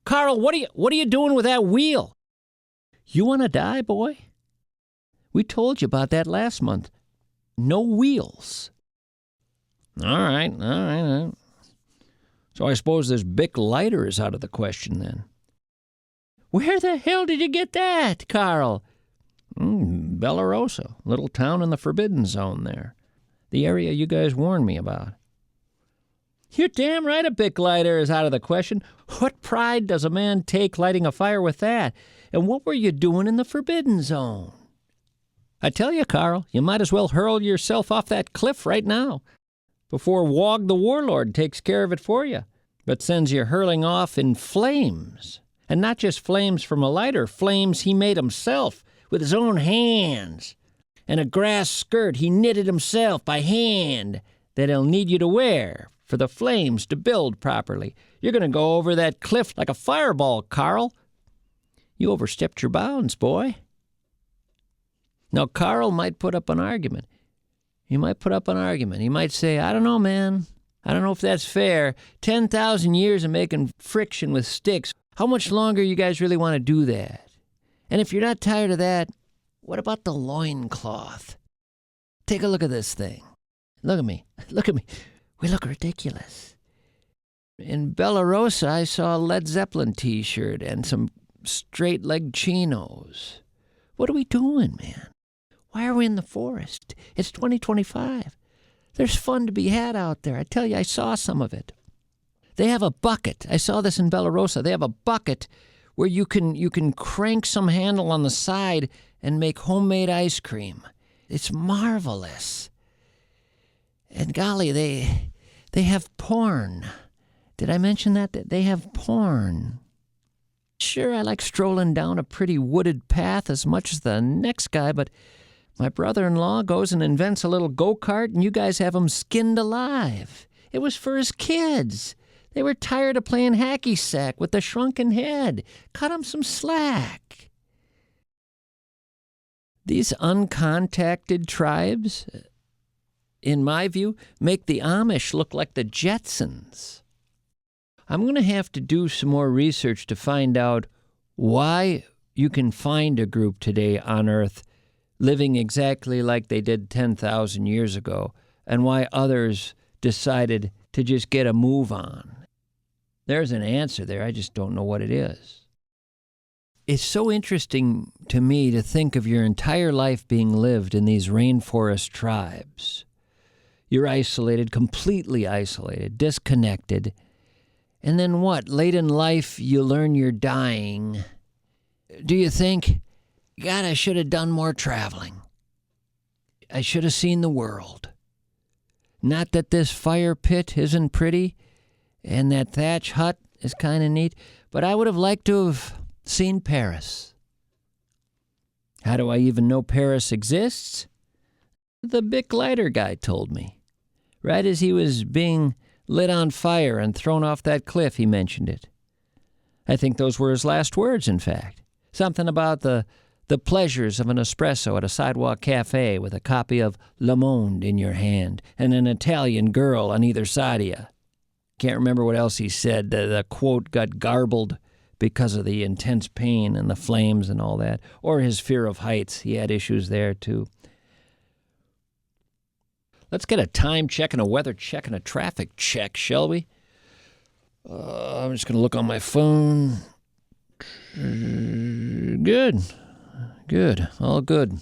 Carl, what are you doing with that wheel? You want to die, boy? We told you about that last month. No wheels. All right. So I suppose this Bic lighter is out of the question then. Where the hell did you get that, Carl? Bela Rosa, little town in the Forbidden Zone there. The area you guys warned me about. You're damn right a Bic lighter is out of the question. What pride does a man take lighting a fire with that? And what were you doing in the Forbidden Zone? I tell you, Carl, you might as well hurl yourself off that cliff right now before Wog the Warlord takes care of it for you, but sends you hurling off in flames. And not just flames from a lighter, flames he made himself with his own hands. And a grass skirt he knitted himself by hand that he'll need you to wear for the flames to build properly. You're going to go over that cliff like a fireball, Carl. You overstepped your bounds, boy. Now, Carl might put up an argument. He might say, I don't know, man. I don't know if that's fair. 10,000 years of making friction with sticks. How much longer you guys really want to do that? And if you're not tired of that, what about the loincloth? Take a look at this thing. Look at me. We look ridiculous. In Bela Rosa, I saw a Led Zeppelin t-shirt and some straight-leg chinos. What are we doing, man? Why are we in the forest? It's 2025. There's fun to be had out there. I tell you, I saw some of it. They have a bucket. I saw this in Bellarosa. They have a bucket where you can crank some handle on the side and make homemade ice cream. It's marvelous. And golly, they have porn. Did I mention that? They have porn. Sure, I like strolling down a pretty wooded path as much as the next guy, but my brother-in-law goes and invents a little go-kart, and you guys have him skinned alive. It was for his kids. They were tired of playing hacky sack with the shrunken head. Cut him some slack. These uncontacted tribes, in my view, make the Amish look like the Jetsons. I'm going to have to do some more research to find out why you can find a group today on Earth living exactly like they did 10,000 years ago, and why others decided to just get a move on. There's an answer there. I just don't know what it is. It's so interesting to me to think of your entire life being lived in these rainforest tribes. You're isolated, completely isolated, disconnected. And then what? Late in life, you learn you're dying. Do you think, God, I should have done more traveling. I should have seen the world. Not that this fire pit isn't pretty, and that thatch hut is kind of neat, but I would have liked to have seen Paris. How do I even know Paris exists? The Bic lighter guy told me. Right as he was being lit on fire and thrown off that cliff, he mentioned it. I think those were his last words, in fact. Something about the pleasures of an espresso at a sidewalk cafe with a copy of Le Monde in your hand and an Italian girl on either side of you. Can't remember what else he said. The quote got garbled because of the intense pain and the flames and all that, or his fear of heights. He had issues there, too. Let's get a time check and a weather check and a traffic check, shall we? I'm just going to look on my phone. Good. All good.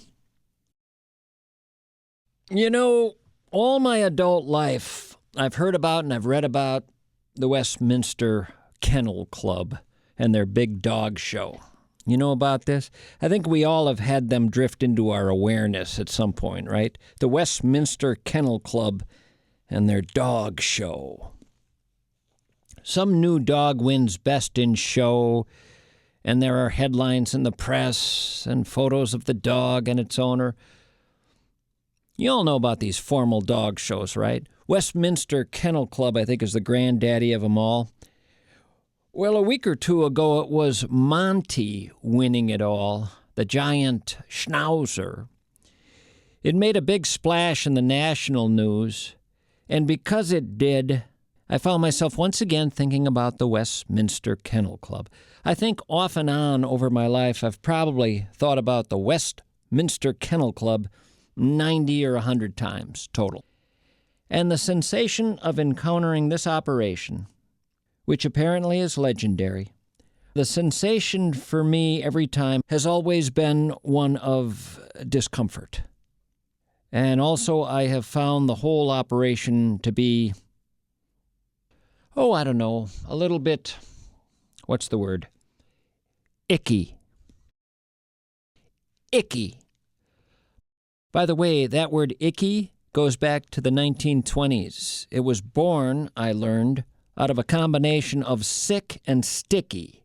You know, all my adult life, I've heard about and I've read about the Westminster Kennel Club and their big dog show. You know about this? I think we all have had them drift into our awareness at some point, right? The Westminster Kennel Club and their dog show. Some new dog wins best in show, and there are headlines in the press and photos of the dog and its owner. You all know about these formal dog shows, right? Westminster Kennel Club, I think, is the granddaddy of them all. Well, a week or two ago, it was Monty winning it all, the giant schnauzer. It made a big splash in the national news, and because it did, I found myself once again thinking about the Westminster Kennel Club. I think off and on over my life, I've probably thought about the Westminster Kennel Club 90 or 100 times total. And the sensation of encountering this operation, which apparently is legendary, the sensation for me every time has always been one of discomfort. And also I have found the whole operation to be, I don't know, a little bit, what's the word? Icky. Icky. By the way, that word icky goes back to the 1920s. It was born, I learned, out of a combination of sick and sticky.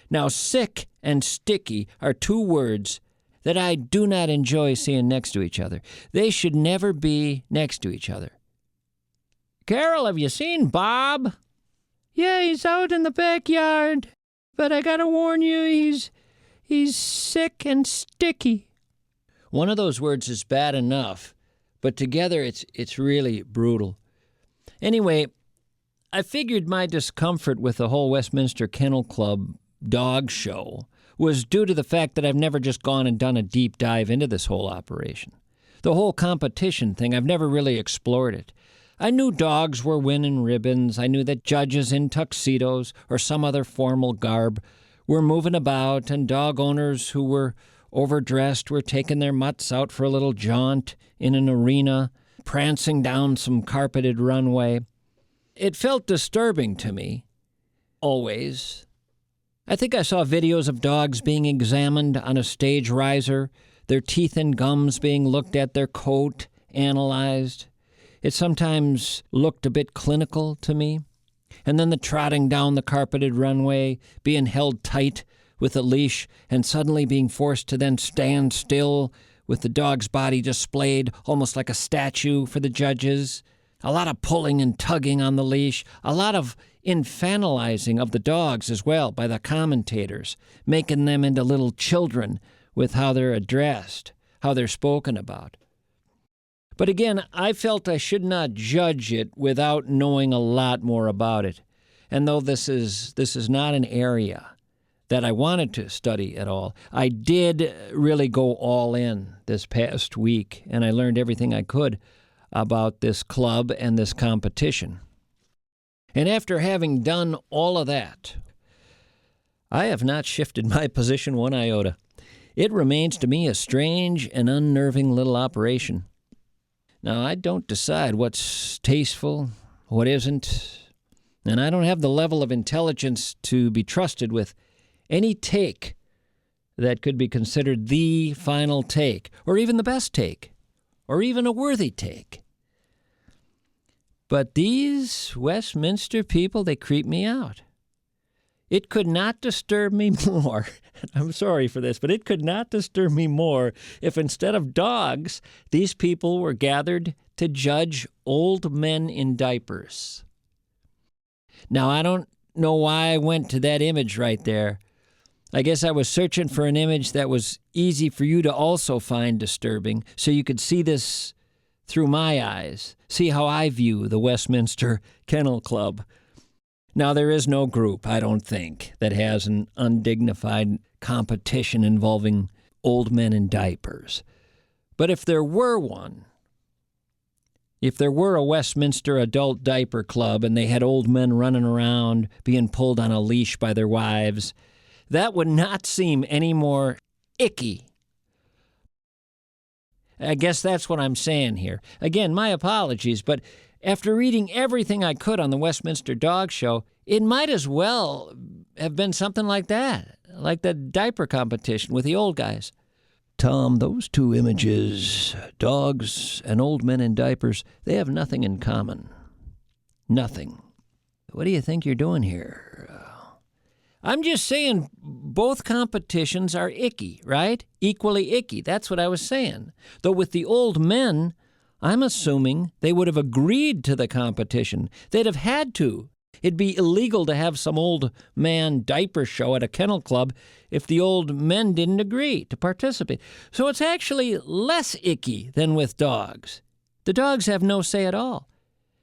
Now, sick and sticky are two words that I do not enjoy seeing next to each other. They should never be next to each other. Carol, have you seen Bob? Yeah, he's out in the backyard. But I gotta warn you, he's sick and sticky. One of those words is bad enough, but together it's really brutal. Anyway, I figured my discomfort with the whole Westminster Kennel Club dog show was due to the fact that I've never just gone and done a deep dive into this whole operation. The whole competition thing, I've never really explored it. I knew dogs were winning ribbons. I knew that judges in tuxedos or some other formal garb were moving about, and dog owners who were overdressed were taking their mutts out for a little jaunt in an arena, prancing down some carpeted runway. it felt disturbing to me, always. I think I saw videos of dogs being examined on a stage riser, their teeth and gums being looked at, their coat analyzed. It sometimes looked a bit clinical to me. And then the trotting down the carpeted runway, being held tight with a leash, and suddenly being forced to then stand still with the dog's body displayed almost like a statue for the judges. A lot of pulling and tugging on the leash, a lot of infantilizing of the dogs as well by the commentators, making them into little children with how they're addressed, how they're spoken about. But again, I felt I should not judge it without knowing a lot more about it. And though this is not an area that I wanted to study at all, I did really go all in this past week, and I learned everything I could about this club and this competition. And after having done all of that, I have not shifted my position one iota. It remains to me a strange and unnerving little operation. Now, I don't decide what's tasteful, what isn't, and I don't have the level of intelligence to be trusted with any take that could be considered the final take, or even the best take, or even a worthy take. But these Westminster people, they creep me out. It could not disturb me more. I'm sorry for this, but it could not disturb me more if instead of dogs, these people were gathered to judge old men in diapers. Now, I don't know why I went to that image right there. I guess I was searching for an image that was easy for you to also find disturbing, so you could see this through my eyes, see how I view the Westminster Kennel Club. Now, there is no group, I don't think, that has an undignified competition involving old men in diapers. But if there were one, if there were a Westminster Adult Diaper Club and they had old men running around being pulled on a leash by their wives, that would not seem any more icky. I guess that's what I'm saying here. Again, my apologies, but after reading everything I could on the Westminster Dog Show, it might as well have been something like that, like the diaper competition with the old guys. Tom, those two images, dogs and old men in diapers, they have nothing in common. Nothing. What do you think you're doing here? I'm just saying both competitions are icky, right? Equally icky. That's what I was saying. Though with the old men, I'm assuming they would have agreed to the competition. They'd have had to. It'd be illegal to have some old man diaper show at a kennel club if the old men didn't agree to participate. So it's actually less icky than with dogs. The dogs have no say at all.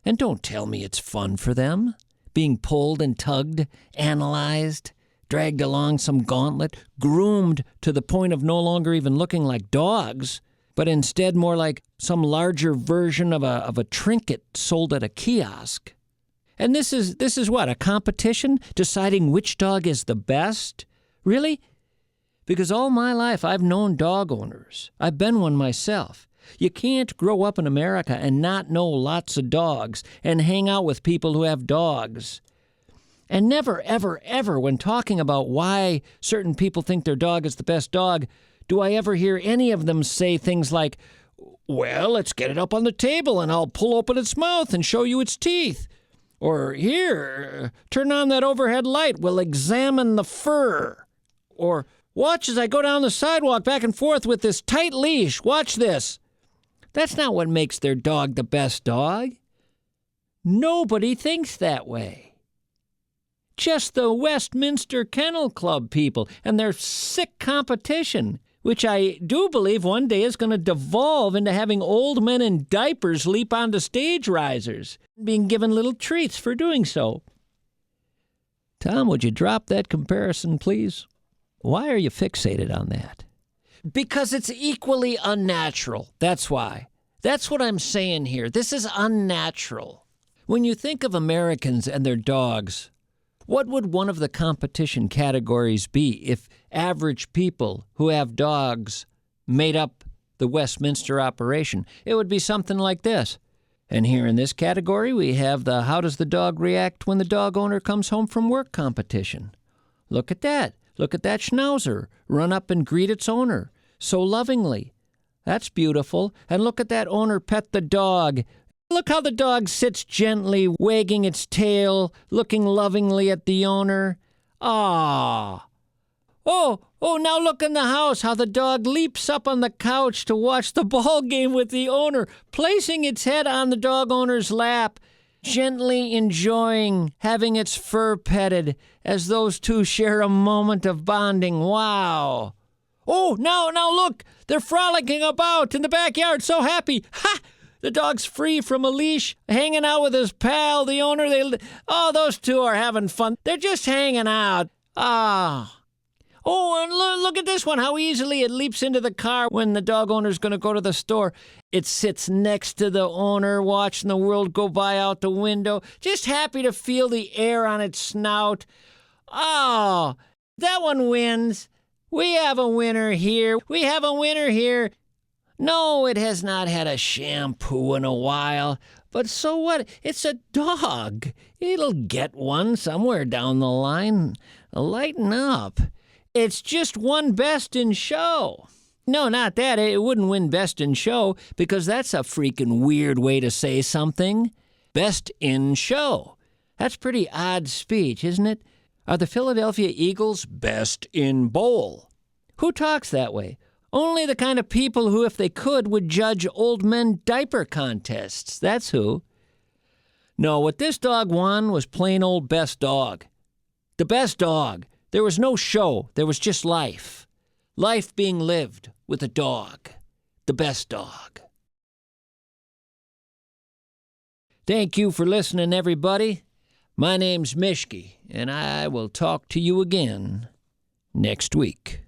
And don't tell me it's fun for them, being pulled and tugged, analyzed, dragged along some gauntlet, groomed to the point of no longer even looking like dogs, but instead more like some larger version of a trinket sold at a kiosk. And this is what, a competition? Deciding which dog is the best? Really? Because all my life I've known dog owners. I've been one myself. You can't grow up in America and not know lots of dogs and hang out with people who have dogs. And never, ever, ever, when talking about why certain people think their dog is the best dog, do I ever hear any of them say things like, well, let's get it up on the table and I'll pull open its mouth and show you its teeth. Or, here, turn on that overhead light, we'll examine the fur. Or, watch as I go down the sidewalk back and forth with this tight leash, watch this. That's not what makes their dog the best dog. Nobody thinks that way. Just the Westminster Kennel Club people and their sick competition, which I do believe one day is going to devolve into having old men in diapers leap onto stage risers, being given little treats for doing so. Tom, would you drop that comparison, please? Why are you fixated on that? Because it's equally unnatural. That's why. That's what I'm saying here. This is unnatural. When you think of Americans and their dogs, what would one of the competition categories be if average people who have dogs made up the Westminster operation? It would be something like this. And here in this category, we have the how does the dog react when the dog owner comes home from work competition. Look at that. Look at that schnauzer run up and greet its owner so lovingly. That's beautiful. And look at that owner pet the dog. Look how the dog sits gently, wagging its tail, looking lovingly at the owner. Ah. Oh, now look in the house how the dog leaps up on the couch to watch the ball game with the owner, placing its head on the dog owner's lap, gently enjoying having its fur petted as those two share a moment of bonding. Wow. Oh, now look, they're frolicking about in the backyard, so happy. Ha! The dog's free from a leash, hanging out with his pal, the owner. Those two are having fun. They're just hanging out. Ah. Oh, and look at this one, how easily it leaps into the car when the dog owner's going to go to the store. It sits next to the owner, watching the world go by out the window, just happy to feel the air on its snout. Oh, that one wins. We have a winner here. We have a winner here. No, it has not had a shampoo in a while. But so what? It's a dog. It'll get one somewhere down the line. Lighten up. It's just won Best in Show. No, not that. It wouldn't win Best in Show because that's a freaking weird way to say something. Best in Show. That's pretty odd speech, isn't it? Are the Philadelphia Eagles best in bowl? Who talks that way? Only the kind of people who, if they could, would judge old men diaper contests. That's who. No, what this dog won was plain old best dog. The best dog. There was no show. There was just life. Life being lived with a dog. The best dog. Thank you for listening, everybody. My name's Mischke, and I will talk to you again next week.